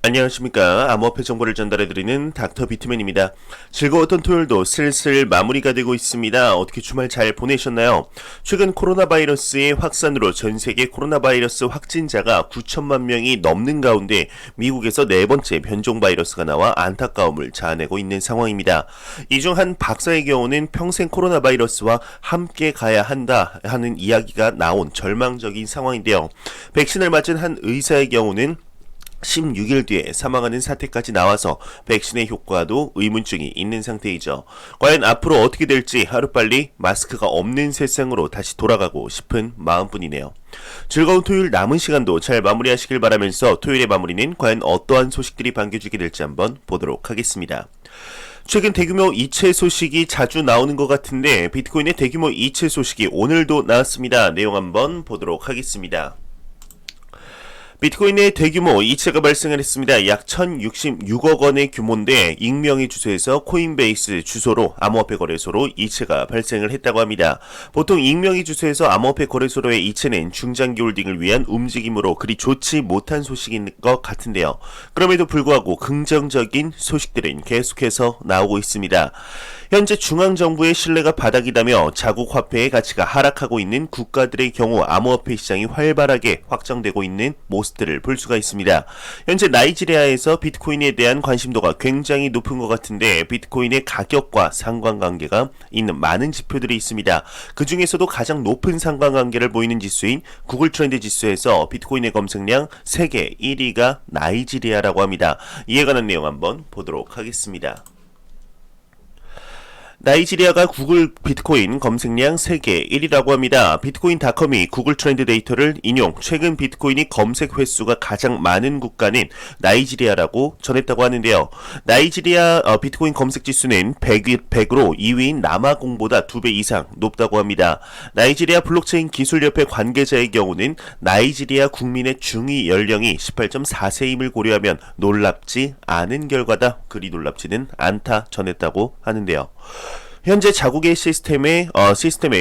안녕하십니까. 암호화폐 정보를 전달해드리는 닥터 비트맨입니다. 즐거웠던 토요일도 슬슬 마무리가 되고 있습니다. 어떻게 주말 잘 보내셨나요? 최근 코로나 바이러스의 확산으로 전 세계 코로나 바이러스 확진자가 9천만 명이 넘는 가운데 미국에서 네 번째 변종 바이러스가 나와 안타까움을 자아내고 있는 상황입니다. 이 중 한 박사의 경우는 평생 코로나 바이러스와 함께 가야 한다 하는 이야기가 나온 절망적인 상황인데요. 백신을 맞은 한 의사의 경우는 16일 뒤에 사망하는 사태까지 나와서 백신의 효과도 의문증이 있는 상태이죠. 과연 앞으로 어떻게 될지 하루빨리 마스크가 없는 세상으로 다시 돌아가고 싶은 마음뿐이네요. 즐거운 토요일 남은 시간도 잘 마무리하시길 바라면서 토요일의 마무리는 과연 어떠한 소식들이 반겨주게 될지 한번 보도록 하겠습니다. 최근 대규모 이체 소식이 자주 나오는 것 같은데 비트코인의 대규모 이체 소식이 오늘도 나왔습니다. 내용 한번 보도록 하겠습니다. 비트코인의 대규모 이체가 발생을 했습니다. 약 1066억 원의 규모인데 익명의 주소에서 코인베이스 주소로 암호화폐 거래소로 이체가 발생을 했다고 합니다. 보통 익명의 주소에서 암호화폐 거래소로의 이체는 중장기 홀딩을 위한 움직임으로 그리 좋지 못한 소식인 것 같은데요. 그럼에도 불구하고 긍정적인 소식들은 계속해서 나오고 있습니다. 현재 중앙정부의 신뢰가 바닥이다며 자국 화폐의 가치가 하락하고 있는 국가들의 경우 암호화폐 시장이 활발하게 확장되고 있는 모습들을 볼 수가 있습니다. 현재 나이지리아에서 비트코인에 대한 관심도가 굉장히 높은 것 같은데 비트코인의 가격과 상관관계가 있는 많은 지표들이 있습니다. 그 중에서도 가장 높은 상관관계를 보이는 지수인 구글 트렌드 지수에서 비트코인의 검색량 세계 1위가 나이지리아라고 합니다. 이에 관한 내용 한번 보도록 하겠습니다. 나이지리아가 구글 비트코인 검색량 세계 1위라고 합니다. 비트코인닷컴이 구글 트렌드 데이터를 인용, 최근 비트코인이 검색 횟수가 가장 많은 국가는 나이지리아라고 전했다고 하는데요. 나이지리아 비트코인 검색 지수는 100으로 2위인 남아공보다 2배 이상 높다고 합니다. 나이지리아 블록체인 기술협회 관계자의 경우는 나이지리아 국민의 중위 연령이 18.4세임을 고려하면 놀랍지 않은 결과다. 그리 놀랍지는 않다 전했다고 하는데요. 현재 자국의 시스템에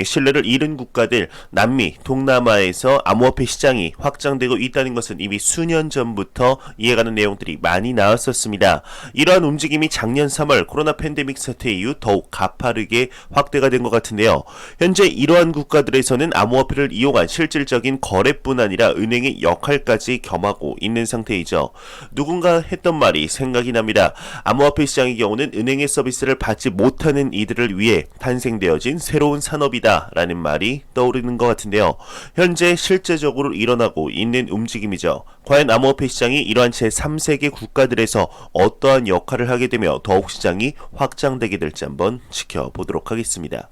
신뢰를 잃은 국가들, 남미, 동남아에서 암호화폐 시장이 확장되고 있다는 것은 이미 수년 전부터 이해가는 내용들이 많이 나왔었습니다. 이러한 움직임이 작년 3월 코로나 팬데믹 사태 이후 더욱 가파르게 확대가 된 것 같은데요. 현재 이러한 국가들에서는 암호화폐를 이용한 실질적인 거래뿐 아니라 은행의 역할까지 겸하고 있는 상태이죠. 누군가 했던 말이 생각이 납니다. 암호화폐 시장의 경우는 은행의 서비스를 받지 못하는 이들을 위해 탄생되어진 새로운 산업이다 라는 말이 떠오르는 것 같은데요. 현재 실제적으로 일어나고 있는 움직임이죠. 과연 암호화폐 시장이 이러한 제3세계 국가들에서 어떠한 역할을 하게 되며 더욱 시장이 확장되게 될지 한번 지켜보도록 하겠습니다.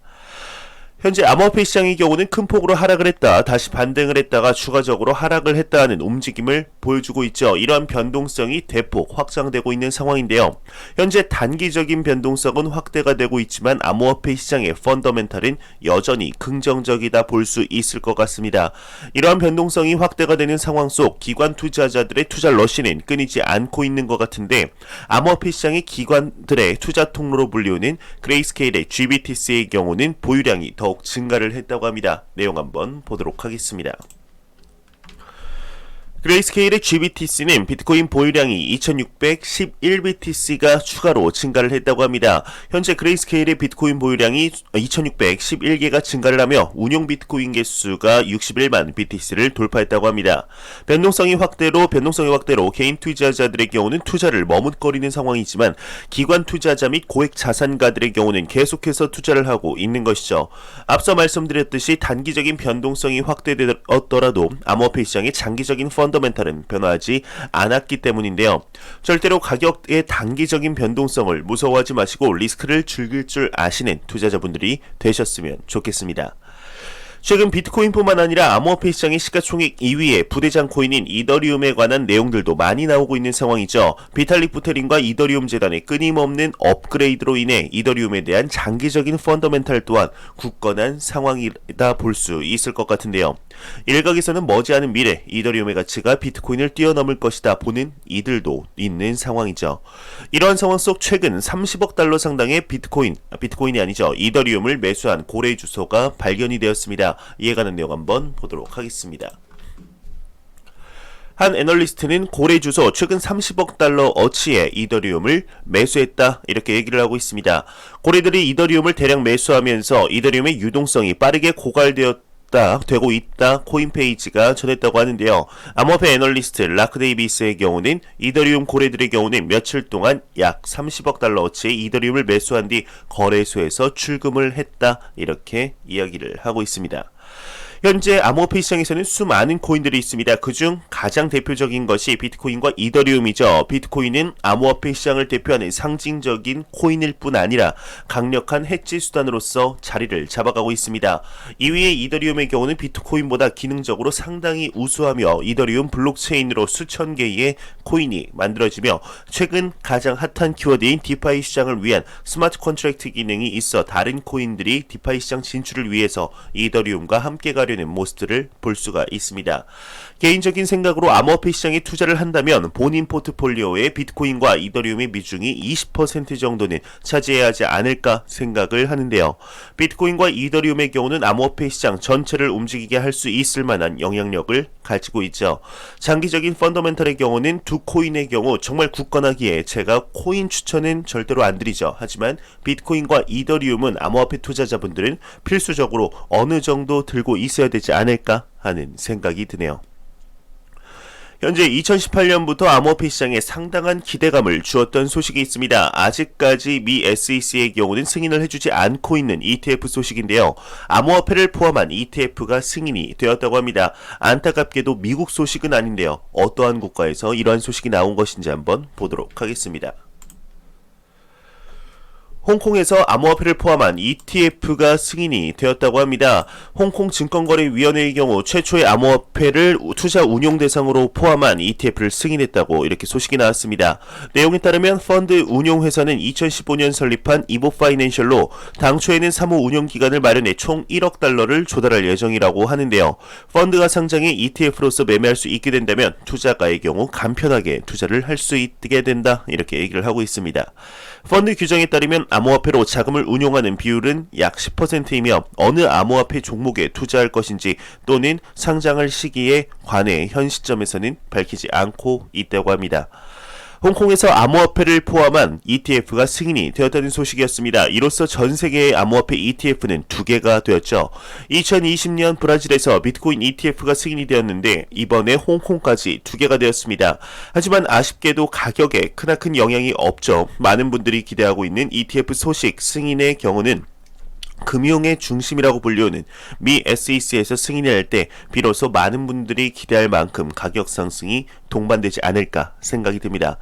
현재 암호화폐 시장의 경우는 큰 폭으로 하락을 했다, 다시 반등을 했다가 추가적으로 하락을 했다 하는 움직임을 보여주고 있죠. 이러한 변동성이 대폭 확장되고 있는 상황인데요. 현재 단기적인 변동성은 확대가 되고 있지만 암호화폐 시장의 펀더멘탈은 여전히 긍정적이다 볼 수 있을 것 같습니다. 이러한 변동성이 확대가 되는 상황 속 기관 투자자들의 투자 러시는 끊이지 않고 있는 것 같은데 암호화폐 시장의 기관들의 투자 통로로 불리우는 그레이스케일의 GBTC의 경우는 보유량이 더욱 증가를 했다고 합니다. 내용 한번 보도록 하겠습니다. 그레이스케일의 GBTC는 비트코인 보유량이 2611BTC가 추가로 증가를 했다고 합니다. 현재 그레이스케일의 비트코인 보유량이 2611개가 증가를 하며 운용 비트코인 개수가 61만 BTC를 돌파했다고 합니다. 변동성의 확대로 개인 투자자들의 경우는 투자를 머뭇거리는 상황이지만 기관 투자자 및 고액 자산가들의 경우는 계속해서 투자를 하고 있는 것이죠. 앞서 말씀드렸듯이 단기적인 변동성이 확대되었더라도 암호화폐 시장의 장기적인 펀더멘탈은 변화하지 않았기 때문인데요. 절대로 가격의 단기적인 변동성을 무서워하지 마시고 리스크를 즐길 줄 아시는 투자자분들이 되셨으면 좋겠습니다. 최근 비트코인뿐만 아니라 암호화폐 시장의 시가총액 2위의 부대장 코인인 이더리움에 관한 내용들도 많이 나오고 있는 상황이죠. 비탈릭 부테린과 이더리움 재단의 끊임없는 업그레이드로 인해 이더리움에 대한 장기적인 펀더멘탈 또한 굳건한 상황이다 볼 수 있을 것 같은데요. 일각에서는 머지않은 미래 이더리움의 가치가 비트코인을 뛰어넘을 것이다 보는 이들도 있는 상황이죠. 이러한 상황 속 최근 30억 달러 상당의 비트코인이 아니죠. 이더리움을 매수한 고래 주소가 발견이 되었습니다. 이해가는 내용 한번 보도록 하겠습니다. 한 애널리스트는 고래 주소 최근 30억 달러 어치의 이더리움을 매수했다 이렇게 얘기를 하고 있습니다. 고래들이 이더리움을 대량 매수하면서 이더리움의 유동성이 빠르게 되고 있다 코인페이지가 전했다고 하는데요. 암호화폐 애널리스트 라크 데이비스의 경우는 이더리움 고래들의 경우는 며칠 동안 약 30억 달러어치의 이더리움을 매수한 뒤 거래소에서 출금을 했다 이렇게 이야기를 하고 있습니다. 현재 암호화폐 시장에서는 수많은 코인들이 있습니다. 그중 가장 대표적인 것이 비트코인과 이더리움이죠. 비트코인은 암호화폐 시장을 대표하는 상징적인 코인일 뿐 아니라 강력한 해지 수단으로서 자리를 잡아가고 있습니다. 2위의 이더리움의 경우는 비트코인보다 기능적으로 상당히 우수하며 이더리움 블록체인으로 수천 개의 코인이 만들어지며 최근 가장 핫한 키워드인 디파이 시장을 위한 스마트 컨트랙트 기능이 있어 다른 코인들이 디파이 시장 진출을 위해서 이더리움과 함께 가려는 모습들을 볼 수가 있습니다. 개인적인 생각으로 암호화폐 시장에 투자를 한다면 본인 포트폴리오에 비트코인과 이더리움의 비중이 20% 정도는 차지해야 하지 않을까 생각을 하는데요. 비트코인과 이더리움의 경우는 암호화폐 시장 전체를 움직이게 할 수 있을 만한 영향력을 가지고 있죠. 장기적인 펀더멘털의 경우는 두 코인의 경우 정말 굳건하기에 제가 코인 추천은 절대로 안 드리죠. 하지만 비트코인과 이더리움은 암호화폐 투자자분들은 필수적으로 어느 정도 들고 있어야 되지 않을까 하는 생각이 드네요. 현재 2018년부터 암호화폐 시장에 상당한 기대감을 주었던 소식이 있습니다. 아직까지 미 SEC의 경우는 승인을 해주지 않고 있는 ETF 소식인데요. 암호화폐를 포함한 ETF가 승인이 되었다고 합니다. 안타깝게도 미국 소식은 아닌데요. 어떠한 국가에서 이러한 소식이 나온 것인지 한번 보도록 하겠습니다. 홍콩에서 암호화폐를 포함한 ETF가 승인이 되었다고 합니다. 홍콩 증권거래위원회의 경우 최초의 암호화폐를 투자 운용 대상으로 포함한 ETF를 승인했다고 이렇게 소식이 나왔습니다. 내용에 따르면 펀드 운용회사는 2015년 설립한 이보파이낸셜로 당초에는 사무 운용 기간을 마련해 총 1억 달러를 조달할 예정이라고 하는데요. 펀드가 상장해 ETF로서 매매할 수 있게 된다면 투자가의 경우 간편하게 투자를 할 수 있게 된다 이렇게 얘기를 하고 있습니다. 펀드 규정에 따르면 암호화폐로 자금을 운용하는 비율은 약 10%이며 어느 암호화폐 종목에 투자할 것인지 또는 상장할 시기에 관해 현 시점에서는 밝히지 않고 있다고 합니다. 홍콩에서 암호화폐를 포함한 ETF가 승인이 되었다는 소식이었습니다. 이로써 전 세계의 암호화폐 ETF는 2개가 되었죠. 2020년 브라질에서 비트코인 ETF가 승인이 되었는데 이번에 홍콩까지 2개가 되었습니다. 하지만 아쉽게도 가격에 크나큰 영향이 없죠. 많은 분들이 기대하고 있는 ETF 소식 승인의 경우는 금융의 중심이라고 불리우는 미 SEC에서 승인할 때 비로소 많은 분들이 기대할 만큼 가격 상승이 동반되지 않을까 생각이 듭니다.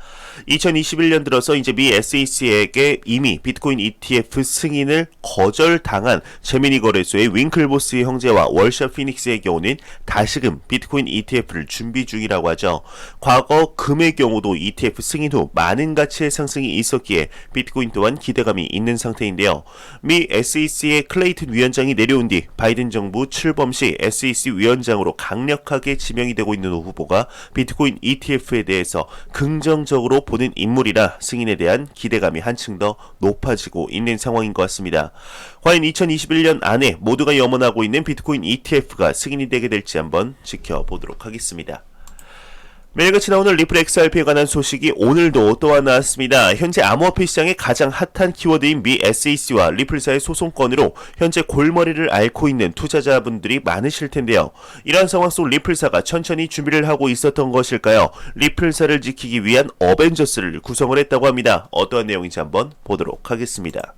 2021년 들어서 이제 미 SEC에게 이미 비트코인 ETF 승인을 거절당한 제미니 거래소의 윙클보스의 형제와 월샷 피닉스의 경우는 다시금 비트코인 ETF를 준비 중이라고 하죠. 과거 금의 경우도 ETF 승인 후 많은 가치의 상승이 있었기에 비트코인 또한 기대감이 있는 상태인데요. 미 SEC의 클레이튼 위원장이 내려온 뒤 바이든 정부 출범 시 SEC 위원장으로 강력하게 지명이 되고 있는 후보가 비트코인 ETF에 대해서 긍정적으로 보는 인물이라 승인에 대한 기대감이 한층 더 높아지고 있는 상황인 것 같습니다. 과연 2021년 안에 모두가 염원하고 있는 비트코인 ETF가 승인이 되게 될지 한번 지켜보도록 하겠습니다. 매일같이 나오는 리플 XRP에 관한 소식이 오늘도 또 하나 나왔습니다. 현재 암호화폐 시장의 가장 핫한 키워드인 미 SEC와 리플사의 소송건으로 현재 골머리를 앓고 있는 투자자분들이 많으실 텐데요. 이러한 상황 속 리플사가 천천히 준비를 하고 있었던 것일까요? 리플사를 지키기 위한 어벤져스를 구성을 했다고 합니다. 어떠한 내용인지 한번 보도록 하겠습니다.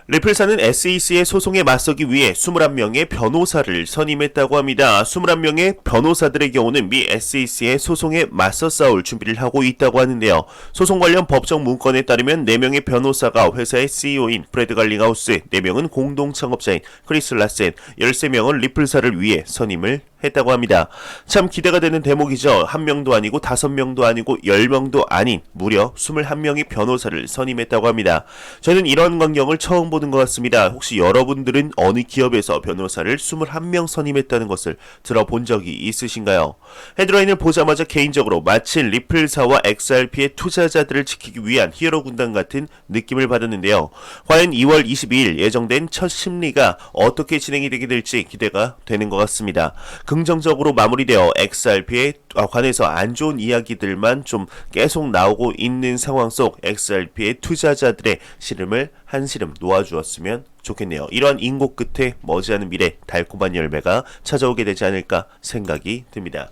리플사는 SEC의 소송에 맞서기 위해 21명의 변호사를 선임했다고 합니다. 21명의 변호사들의 경우는 미 SEC의 소송에 맞서 싸울 준비를 하고 있다고 하는데요. 소송 관련 법정 문건에 따르면 4명의 변호사가 회사의 CEO인 프레드 갈링하우스, 4명은 공동 창업자인 크리스 라센, 13명은 리플사를 위해 선임을 했다고 합니다. 참 기대가 되는 대목이죠. 1명도 아니고 5명도 아니고 10명도 아닌 무려 21명의 변호사를 선임했다고 합니다. 저는 이런 광경을 처음 보는 것 같습니다. 혹시 여러분들은 어느 기업에서 변호사를 21명 선임했다는 것을 들어본 적이 있으신가요? 헤드라인을 보자마자 개인적으로 마치 리플사와 XRP의 투자자들을 지키기 위한 히어로 군단 같은 느낌을 받았는데요. 과연 2월 22일 예정된 첫 심리가 어떻게 진행이 되게 될지 기대가 되는 것 같습니다. 긍정적으로 마무리되어 XRP에 관해서 안 좋은 이야기들만 좀 계속 나오고 있는 상황 속 XRP의 투자자들의 시름을 한시름 놓아주었으면 좋겠네요. 이러한 인고 끝에 머지않은 미래 달콤한 열매가 찾아오게 되지 않을까 생각이 듭니다.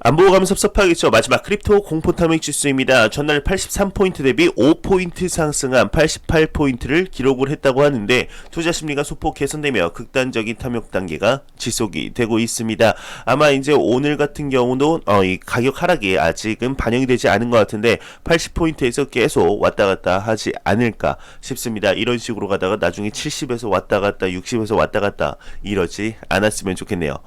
안 보고 가면 섭섭하겠죠. 마지막 크립토 공포탐욕 지수입니다. 전날 83포인트 대비 5포인트 상승한 88포인트를 기록을 했다고 하는데 투자 심리가 소폭 개선되며 극단적인 탐욕 단계가 지속이 되고 있습니다. 아마 이제 오늘 같은 경우도 이 가격 하락이 아직은 반영이 되지 않은 것 같은데 80포인트에서 계속 왔다 갔다 하지 않을까 싶습니다. 이런 식으로 가다가 나중에 70에서 왔다 갔다 60에서 왔다 갔다 이러지 않았으면 좋겠네요.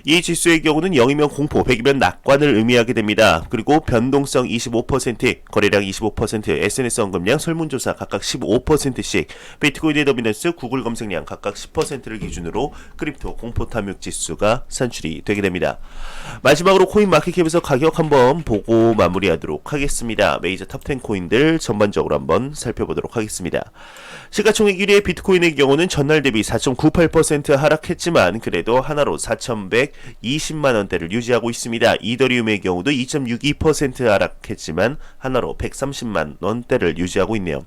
이 지수의 경우는 0이면 공포, 100이면 낙 관을 의미하게 됩니다. 그리고 변동성 25%, 거래량 25%, SNS 언급량, 설문조사 각각 15%씩, 비트코인의 더미넌스, 구글 검색량 각각 10%를 기준으로 크립토 공포탐욕 지수가 산출이 되게 됩니다. 마지막으로 코인 마켓캡에서 가격 한번 보고 마무리하도록 하겠습니다. 메이저 탑10 코인들 전반적으로 한번 살펴보도록 하겠습니다. 시가총액 1위의 비트코인의 경우는 전날 대비 4.98% 하락했지만 그래도 하나로 4,120만원대를 유지하고 있습니다. 이더리움의 경우도 2.62% 하락했지만 하나로 130만원대를 유지하고 있네요.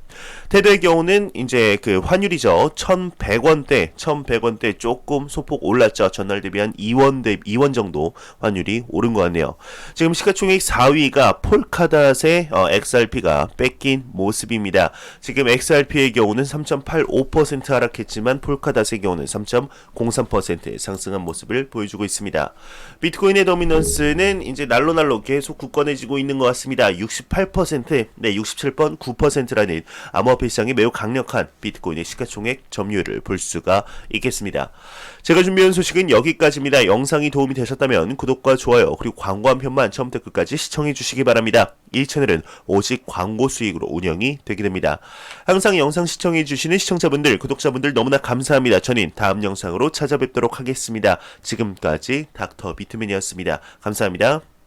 테더의 경우는 이제 그 환율이죠. 1,100원대 조금 소폭 올랐죠. 전날 대비 한 2원 정도 환율이 오른 것 같네요. 지금 시가총액 4위가 폴카닷의 XRP가 뺏긴 모습입니다. 지금 XRP의 경우는 3.85% 하락했지만 폴카닷의 경우는 3.03% 상승한 모습을 보여주고 있습니다. 비트코인의 더미넌스는 이제 날로 계속 굳건해지고 있는 것 같습니다. 68%, 67.9%라는 암호화폐 시장이 매우 강력한 비트코인의 시가총액 점유율을 볼 수가 있겠습니다. 제가 준비한 소식은 여기까지입니다. 영상이 도움이 되셨다면 구독과 좋아요 그리고 광고 한 편만 처음부터 끝까지 시청해 주시기 바랍니다. 이 채널은 오직 광고 수익으로 운영이 되게 됩니다. 항상 영상 시청해 주시는 시청자분들, 구독자분들 너무나 감사합니다. 저는 다음 영상으로 찾아뵙도록 하겠습니다. 지금까지 닥터 비트맨이었습니다. 감사합니다.